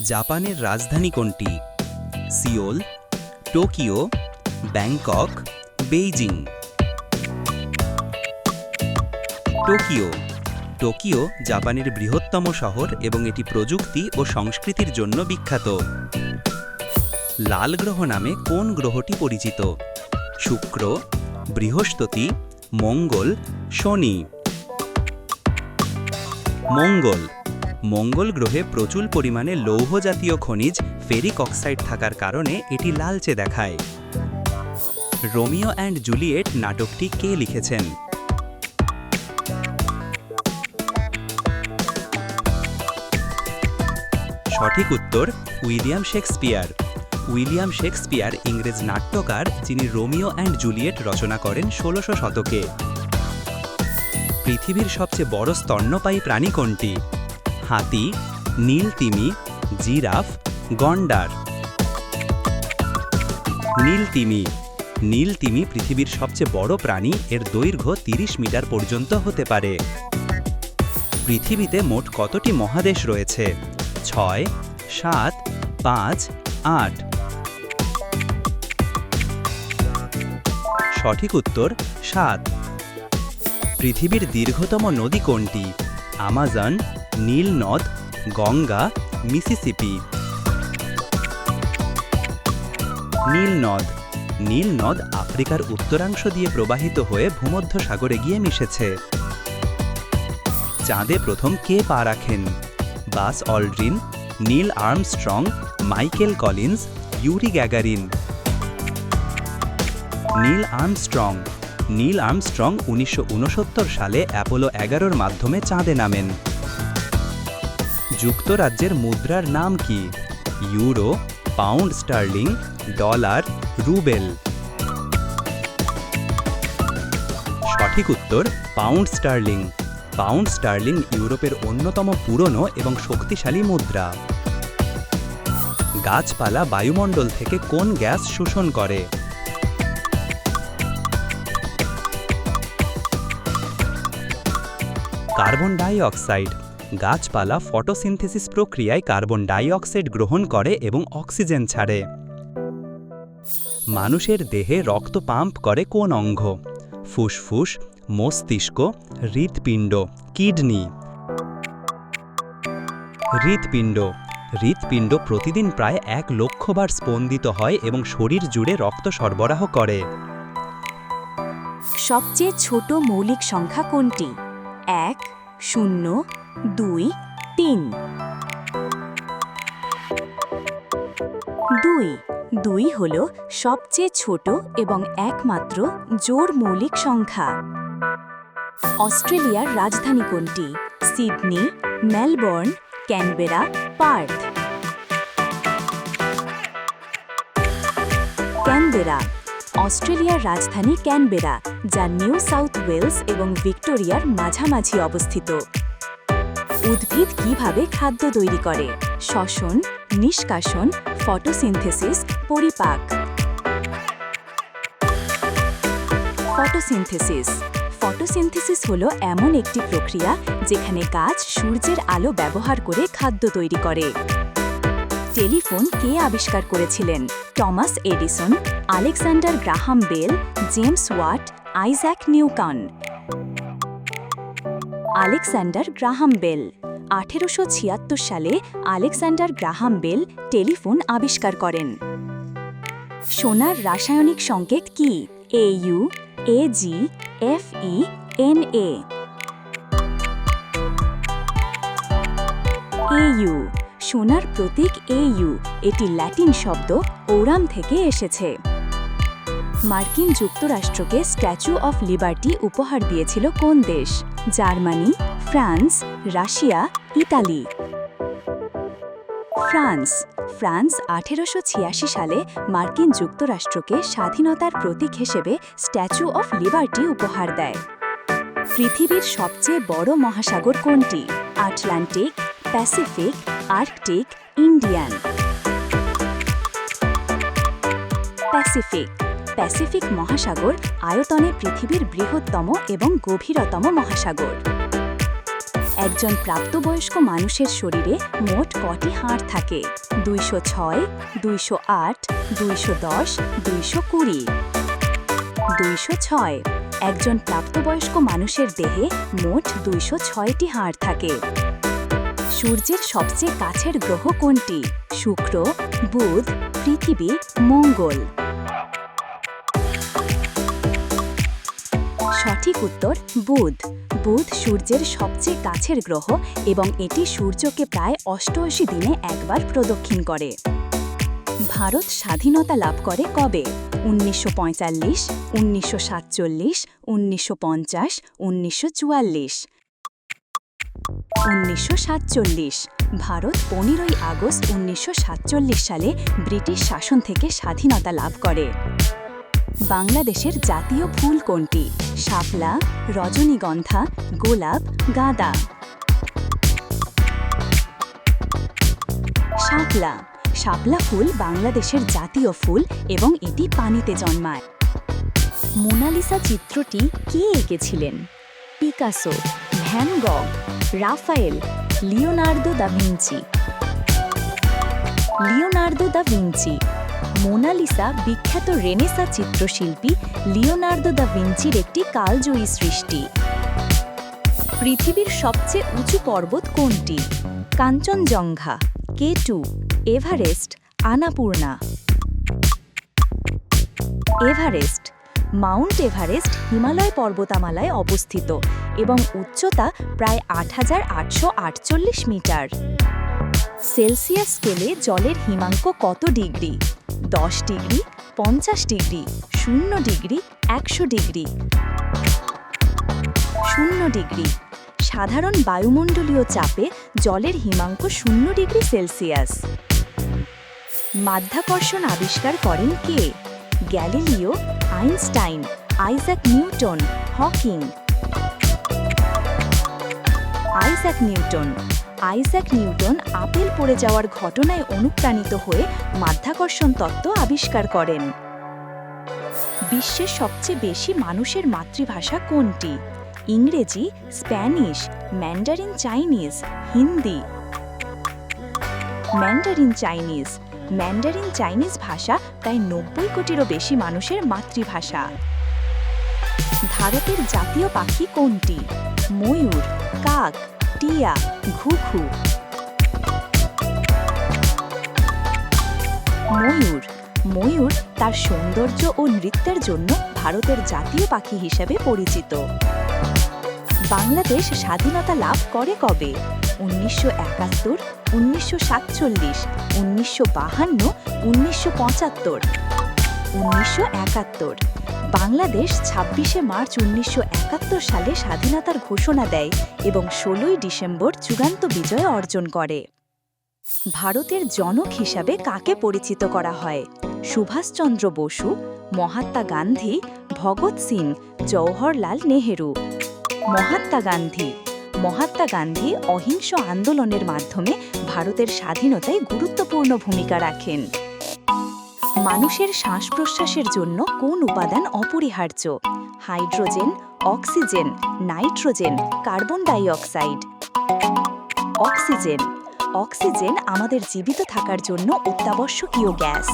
জাপানের রাজধানী কোনটি? Seoul, Tokyo, Bangkok, Beijing. Tokyo. Tokyo জাপানের বৃহত্তম শহর এবং এটি প্রযুক্তি ও সংস্কৃতির জন্য বিখ্যাত। লাল গ্রহ নামে কোন গ্রহটি পরিচিত? শুক্র, বৃহস্পতি, মঙ্গল, শনি। মঙ্গল। মঙ্গল গ্রহে প্রচুর পরিমাণে লৌহ জাতীয় খনিজ ফেরিক অক্সাইড থাকার কারণে এটি লালচে দেখায়। রোমিও অ্যান্ড জুলিয়েট নাটকটি কে লিখেছেন? সঠিক উত্তর উইলিয়াম শেক্সপিয়ার। উইলিয়াম শেক্সপিয়ার ইংরেজ নাট্যকার যিনি রোমিও অ্যান্ড জুলিয়েট রচনা করেন ১৬০০ শতকে। পৃথিবীর সবচেয়ে বড় স্তন্যপায়ী প্রাণী কোনটি? হাতি, নীল তিমি, জিরাফ, গন্ডার। নীল তিমি। নীল তিমি পৃথিবীর সবচেয়ে বড় প্রাণী, এর দৈর্ঘ্য ৩০ মিটার পর্যন্ত হতে পারে। পৃথিবীতে মোট কতটি মহাদেশ রয়েছে? ৬, ৭, ৫, ৮। সঠিক উত্তর ৭। পৃথিবীর দীর্ঘতম নদী কোনটি? আমাজন, নীল নদ, গঙ্গা, মিসিসিপি। নীল নদ। নীল নদ আফ্রিকার উত্তরাংশ দিয়ে প্রবাহিত হয়ে ভূমধ্যসাগরে গিয়ে মিশেছে। চাঁদে প্রথম কে পা রাখেন? Buzz Aldrin, Neil Armstrong, Michael Collins, Yuri Gagarin. Neil Armstrong. Neil Armstrong ১৯৬৯ সালে অ্যাপোলো ১১-র মাধ্যমে চাঁদে নামেন। যুক্তরাজ্যের মুদ্রার নাম কি? Euro, pound sterling, dollar, rouble. সঠিক উত্তর পাউন্ড স্টার্লিং। পাউন্ড স্টার্লিং ইউরোপের অন্যতম পুরনো এবং শক্তিশালী মুদ্রা। গাছপালা বায়ুমণ্ডল থেকে কোন গ্যাস শোষণ করে? Carbon die oxide. গাছপালা ফটোসিনথেসিস প্রক্রিয়ায় কার্বন ডাই অক্সাইড গ্রহণ করে এবং অক্সিজেন ছাড়ে। মানুষের দেহে রক্ত পাম্প করে কোন অঙ্গ? ফুসফুস, মস্তিষ্ক, হৃৎপিণ্ড, কিডনি। হৃৎপিণ্ড। হৃৎপিণ্ড প্রতিদিন প্রায় ১ লক্ষ বার স্পন্দিত হয় এবং শরীর জুড়ে রক্ত সরবরাহ করে। সবচেয়ে ছোট মৌলিক সংখ্যা কোনটি? ১, ০, ২, ৩। ২। ২ হল সবচেয়ে ছোট এবং একমাত্র জোড় মৌলিক সংখ্যা। অস্ট্রেলিয়ার রাজধানী কোনটি? Sydney, Melbourne, Canberra, Partha. Canberra. অস্ট্রেলিয়ার রাজধানী ক্যানবেরা, যা নিউ সাউথ ওয়েলস এবং ভিক্টোরিয়ার মাঝামাঝি অবস্থিত। উদ্ভিদ কিভাবে খাদ্য তৈরি করে? শ্বসন, নিষ্কাশন, ফটোসিনথেসিস, পরিপাক। ফটোসিনথেসিস। ফটোসিনথেসিস হলো এমন একটি প্রক্রিয়া যেখানে গাছ সূর্যের আলো ব্যবহার করে খাদ্য তৈরি করে। টেলিফোন কে আবিষ্কার করেছিলেন? Thomas Edison, Alexander Graham Bell, James Watt, Isaac Newton. Alexander Graham Bell. ১৮৭৬ সালে আলেকজান্ডার গ্রাহাম বেল টেলিফোন আবিষ্কার করেন। সোনার রাসায়নিক সংকেত কি? AU, AG, FE, Na। AU। সোনার প্রতীক AU, এটি ল্যাটিন শব্দ ওরাম থেকে এসেছে। মার্কিন যুক্তরাষ্ট্রকে স্ট্যাচু অফ লিবার্টি উপহার দিয়েছিল কোন দেশ? Germany, France, Russia, Italy. France. France ১৮৮৬ সালে মার্কিন যুক্তরাষ্ট্রকে স্বাধীনতার প্রতীক হিসেবে স্ট্যাচু অফ লিবার্টি উপহার দেয়। পৃথিবীর সবচেয়ে বড় মহাসাগর কোনটি? Atlantic, Pacific, Arctic, Indian. Pacific. Pacific মহাসাগর আয়তনে পৃথিবীর বৃহত্তম এবং গভীরতম মহাসাগর। একজন প্রাপ্তবয়স্ক মানুষের শরীরে মোট কটি হাড় থাকে? 206, 208, 210, 220। 206। একজন প্রাপ্তবয়স্ক মানুষের দেহে মোট 206টি হাড় থাকে। সূর্যের সবচেয়ে কাছের গ্রহ কোনটি? শুক্র, বুধ, পৃথিবী, মঙ্গল। সঠিক উত্তর বুধ। বুধ সূর্যের সবচেয়ে কাছের গ্রহ এবং এটি সূর্যকে প্রায় 88 দিনে একবার প্রদক্ষিণ করে। ভারত স্বাধীনতা লাভ করে কবে? 1945, 1947, 1950, 1944। 1947। ভারত 15ই আগস্ট 1947 সালে ব্রিটিশ শাসন থেকে স্বাধীনতা লাভ করে। বাংলাদেশের জাতীয় ফুল কোনটি? শাপলা, রজনীগন্ধা, গোলাপ, গাঁদা। শাপলা। শাপলা ফুল বাংলাদেশের জাতীয় ফুল এবং এটি পানিতে জন্মায়। মোনালিসা চিত্রটি কে এঁকেছিলেন? Picasso, Van Gogh, Raphael, Leonardo da Vinci. Leonardo da Vinci. Mona Lisa বিখ্যাত রেনেসাঁ চিত্রশিল্পী লিওনার্দো দা ভিঞ্চির একটি কালজয়ী সৃষ্টি। পৃথিবীর সবচেয়ে উঁচু পর্বত কোনটি? Kanchenjunga, K2, Everest, Annapurna. Everest. Mount Everest Himalaya পর্বতমালায় অবস্থিত এবং উচ্চতা প্রায় ৮৮৪৮ মিটার। সেলসিয়াস স্কেলে জলের হিমাঙ্ক কত degree? 10 degree, 50 degree, 0 degree, 100 degree. 0 degree. সাধারণ বায়ুমণ্ডলীয় চাপে জলের হিমাঙ্ক 0 ডিগ্রি সেলসিয়াস। মাধ্যাকর্ষণ আবিষ্কার করেন কে? Galileo, Einstein, Isaac Newton, Hawking. Isaac Newton. Isaac Newton apple পড়ে যাওয়ার ঘটনায় অনুপ্রাণিত হয়ে মাধ্যাকর্ষণ তত্ত্ব আবিষ্কার করেন। বিশ্বের সবচেয়ে বেশি মানুষের মাতৃভাষা কোনটি? ইংরেজি, Spanish, Mandarin Chinese, Hindi. Mandarin Chinese. Mandarin Chinese ভাষা প্রায় 90 কোটিরও বেশি মানুষের মাতৃভাষা। ভারতের জাতীয় পাখি কোনটি? ময়ূর, কাক, টিয়া, ঘুঘু। ময়ূর। ময়ূর তার সৌন্দর্য ও নৃত্যের জন্য ভারতের জাতীয় পাখি হিসেবে পরিচিত। বাংলাদেশ স্বাধীনতা লাভ করে কবে? 1971, 1947, 1952, 1975। 1971। বাংলাদেশ 26শে মার্চ 1971 সালে স্বাধীনতার ঘোষণা দেয় এবং 16ই ডিসেম্বর চূড়ান্ত বিজয় অর্জন করে। ভারতের জনক হিসাবে কাকে পরিচিত করা হয়? সুভাষচন্দ্র বসু, মহাত্মা গান্ধী, ভগৎ সিং, জওহরলাল নেহেরু। মহাত্মা গান্ধী। মহাত্মা গান্ধী অহিংস আন্দোলনের মাধ্যমে ভারতের স্বাধীনতায় গুরুত্বপূর্ণ ভূমিকা রাখেন। মানুষের শ্বাস-প্রশ্বাসের জন্য কোন উপাদান অপরিহার্য? Hydrogen, oxygen, nitrogen, carbon die oxide. Oxygen. Oxygen আমাদের জীবিত থাকার জন্য অত্যাবশ্যকীয় গ্যাস।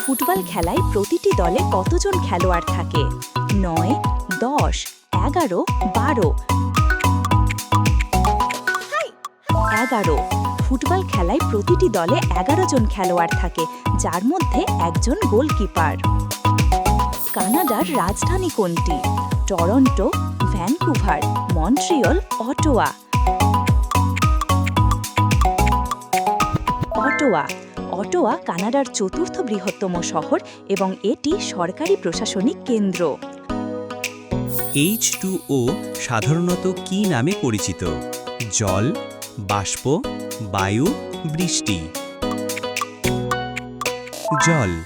ফুটবল খেলায় প্রতিটি দলে কতজন খেলোয়াড় থাকে? 9, 10, 11, 12। 11। ফুটবল খেলায় প্রতিটি দলে 11 জন খেলোয়াড় থাকে, যার মধ্যে একজন গোলকিপার। কানাডার রাজধানী কোনটি? Toronto, Vancouver, Montreal, Ottawa. Ottawa. Ottawa কানাডার চতুর্থ বৃহত্তম শহর এবং এটি সরকারি প্রশাসনিক কেন্দ্র। H2O সাধারণত কী নামে পরিচিত? জল, বাষ্প, বায়ু, বৃষ্টি। জল।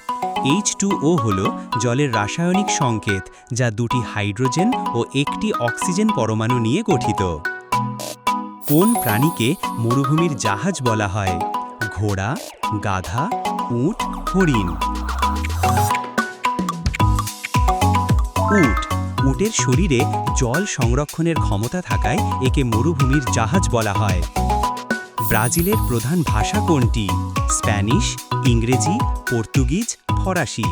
H2O হল জলের রাসায়নিক সংকেত যা দুটি হাইড্রোজেন ও একটি অক্সিজেন পরমাণু নিয়ে গঠিত। কোন প্রাণীকে মরুভূমির জাহাজ বলা হয়? ঘোড়া, গাধা, উট, হরিণ। উট। উটের শরীরে জল সংরক্ষণের ক্ষমতা থাকায় একে মরুভূমির জাহাজ বলা হয়। ব্রাজিলের প্রধান ভাষা কোনটি? স্প্যানিশ, ইংরেজি, পর্তুগিজ, ফরাসি।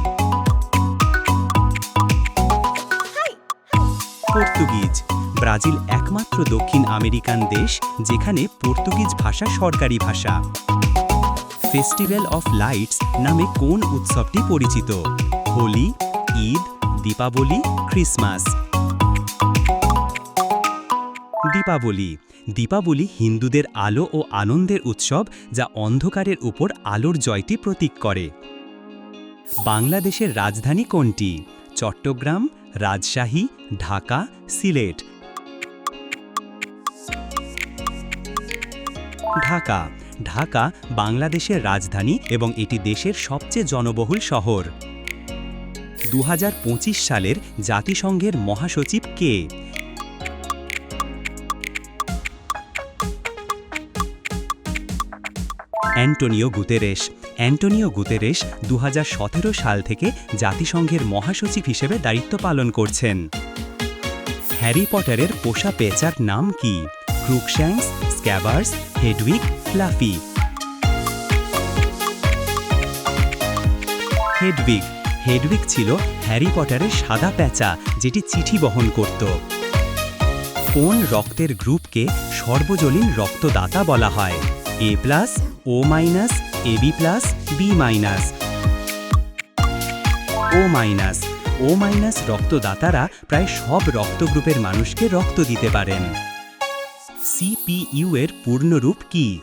পর্তুগিজ। ব্রাজিল একমাত্র দক্ষিণ আমেরিকান দেশ যেখানে পর্তুগিজ ভাষা সরকারি ভাষা। ফেস্টিভ্যাল অফ লাইটস নামে কোন উৎসবটি পরিচিত? হোলি, ঈদ, দীপাবলি, ক্রিসমাস। দীপাবলি। দীপাবলি হিন্দুদের আলো ও আনন্দের উৎসব যা অন্ধকারের উপর আলোর জয়টি প্রতীক করে। বাংলাদেশের রাজধানী কোনটি? চট্টগ্রাম, রাজশাহী, ঢাকা, সিলেট। ঢাকা। ঢাকা বাংলাদেশের রাজধানী এবং এটি দেশের সবচেয়ে জনবহুল শহর। 2025 সালের জাতিসংঘের মহাসচিব কে? Antonio Guterres. অ্যান্টোনিও গুতেরেস 2017 সাল থেকে জাতিসংঘের মহাসচিব হিসেবে দায়িত্ব পালন করছেন। হ্যারি পটারের পোষা পেঁচার নাম কি? ক্রুকশ্যাঙ্কস, স্ক্যাবার্স, হেডউইগ, ফ্লাফি। হেডউইগ। হেডউইগ ছিল হ্যারি পটারের সাদা পেঁচা যেটি চিঠি বহন করত। কোন রক্তের গ্রুপকে সর্বজনীন রক্তদাতা বলা হয়? A+, O-, AB+, B-। O-। O- রক্তদাতারা প্রায় সব রক্তগ্রুপের মানুষকে রক্ত দিতে পারেন। CPU এর পূর্ণরূপ কি?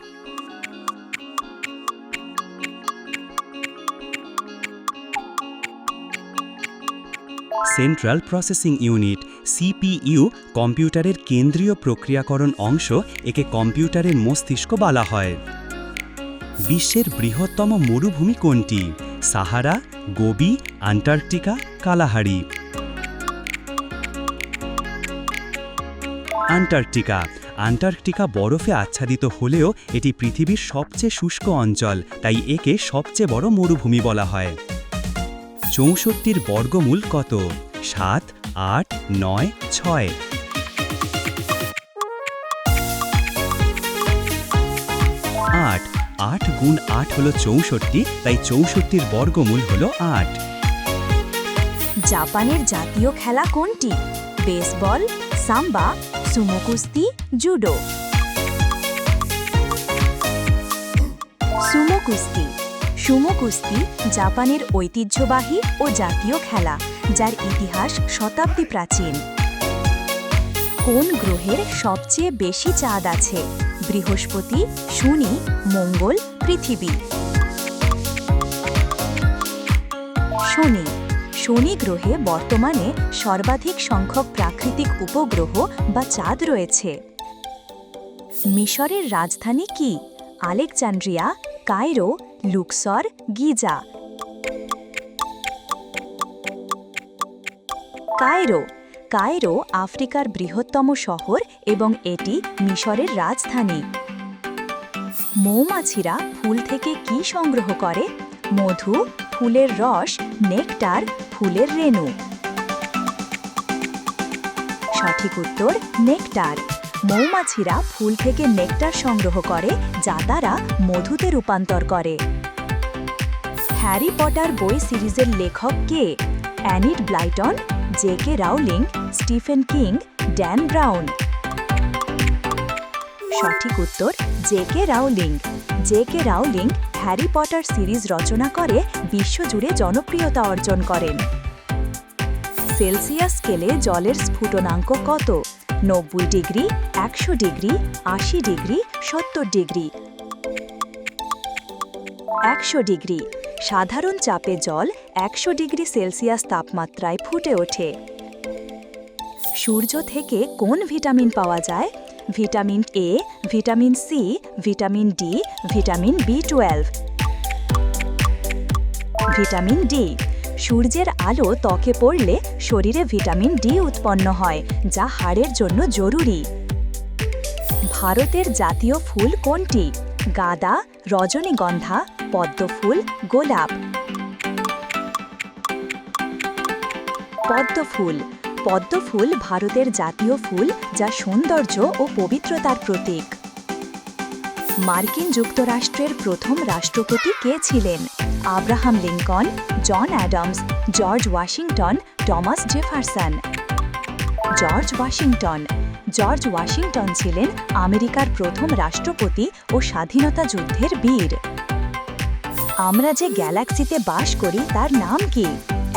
Central processing unit. CPU কম্পিউটারের কেন্দ্রীয় প্রক্রিয়াকরণ অংশ, একে কম্পিউটারের মস্তিষ্ক বলা হয়। বিশ্বের বৃহত্তম মরুভূমি কোনটি? Sahara, Gobi, Antarctica, Kalahari. Antarctica. Antarctica বরফে আচ্ছাদিত হলেও এটি পৃথিবীর সবচেয়ে শুষ্ক অঞ্চল, তাই একে সবচেয়ে বড় মরুভূমি বলা হয়। 64 বর্গমূল কত? 7, 8, 9, 6। 8। 8 গুণ 8 হলো 64, তাই 64 বর্গমূল হলো 8। জাপানের জাতীয় খেলা কোনটি? বেসবল, সাম্বা, সুমো কুস্তি, জুডো। সুমো কুস্তি। সুমো কুস্তি জাপানের ঐতিহ্যবাহী ও জাতীয় খেলা, যার ইতিহাস শতাব্দী প্রাচীন। কোন গ্রহের সবচেয়ে বেশি চাঁদ আছে? বৃহস্পতি, শনি, মঙ্গল, পৃথিবী। শনি। শনি গ্রহে বর্তমানে সর্বাধিক সংখ্যক প্রাকৃতিক উপগ্রহ বা চাঁদ রয়েছে। মিশরের রাজধানী কি? Alexandria, Cairo, Luxor, Giza. Cairo. Cairo আফ্রিকার বৃহত্তম শহর এবং এটি মিশরের রাজধানী। মৌমাছিরা ফুল থেকে কি সংগ্রহ করে? মধু, ফুলের রস, নেকটার, ফুলের রেণু। সঠিক উত্তর নেকটার। মৌমাছিরা ফুল থেকে নেকটার সংগ্রহ করে যা তারা মধুতে রূপান্তর করে। হ্যারি পটার বই সিরিজের লেখক কে? Enid Blyton, J K. Rowling, Stephen King, Dan Brown. সঠিক উত্তর J K. Rowling. J K. Rowling Harry Potter series রচনা করে বিশ্বজুড়ে জনপ্রিয়তা অর্জন করেন। সেলসিয়াস স্কেলে জলের স্ফুটনাঙ্ক কত? 90 degree, 100 degree, 80 degree, 70 degree. 100 degree. সাধারণ চাপে জল 100 ডিগ্রি সেলসিয়াস তাপমাত্রায় ফুটে ওঠে। সূর্য থেকে কোন ভিটামিন পাওয়া যায়? Vitamin A, vitamin C, vitamin D, vitamin বি12। Vitamin D. সূর্যের আলো ত্বকে পড়লে শরীরে ভিটামিন ডি উৎপন্ন হয়, যা হাড়ের জন্য জরুরি। ভারতের জাতীয় ফুল কোনটি? গাঁদা, রজনীগন্ধা, পদ্মফুল, গোলাপ। পদ্মফুল। পদ্ম ফুল ভারতের জাতীয় ফুল, যা সৌন্দর্য ও পবিত্রতার প্রতীক। মার্কিন যুক্তরাষ্ট্রের প্রথম রাষ্ট্রপতি কে ছিলেন? Abraham Lincoln, John Adams, George Washington, Thomas Jefferson. George Washington. George Washington ছিলেন আমেরিকার প্রথম রাষ্ট্রপতি ও স্বাধীনতা যুদ্ধের বীর। আমরা যে গ্যালাক্সিতে বাস করি তার নাম কি?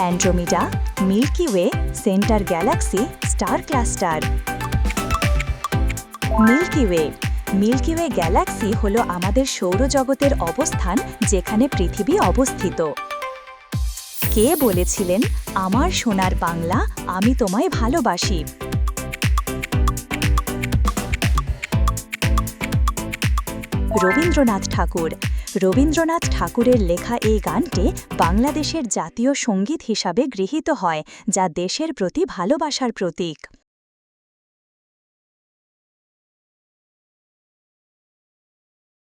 Andromeda, Milky Way, centre galaxy, star cluster. Milky Way. Milky Way galaxy হল আমাদের সৌরজগতের অবস্থান, যেখানে পৃথিবী অবস্থিত। কে বলেছিলেন, আমার সোনার বাংলা, আমি তোমায় ভালোবাসি? রবীন্দ্রনাথ ঠাকুর। রবীন্দ্রনাথ ঠাকুরের লেখা এই গানটি বাংলাদেশের জাতীয় সঙ্গীত হিসাবে গৃহীত হয়, যা দেশের প্রতি ভালোবাসার প্রতীক।